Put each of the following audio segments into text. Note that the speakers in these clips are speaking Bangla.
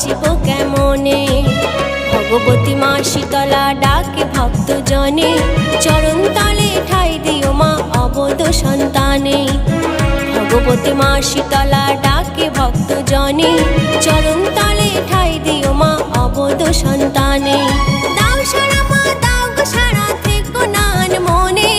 বাঁচিব কেমনে। ভগবতী মা শীতলা ডাকে ভক্ত জনে, চরণ তলে ঠাই দিও মা অবধ সন্তানে। ভগবতী মা শীতলা ডাকে ভক্ত জনে, চরণ তলে ঠাই দিও মা অবধ সন্তানে। দাও সারা মা দাও গো সারা, থেকো নান মনে।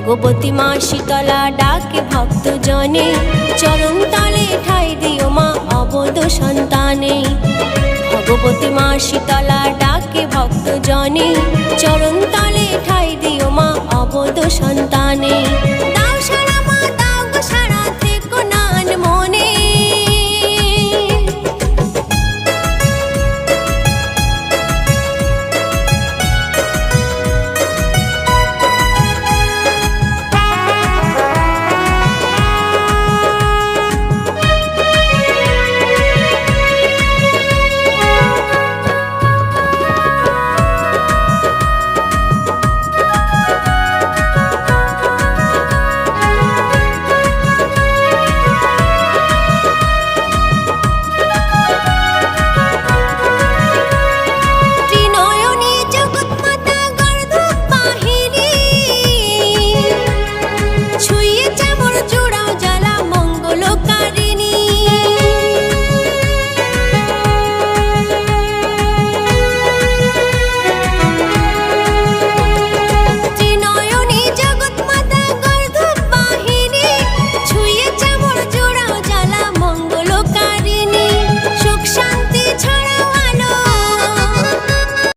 ভগবতী মা শীতলা ডাকে ভক্ত জনে, চরণ তলে ঠাই দিও মা অবধ সন্তানে। ভগবতী মা শীতলা ডাকে ভক্ত জনে, চরণ তলে ঠাই দিও মা অবধ সন্তানে।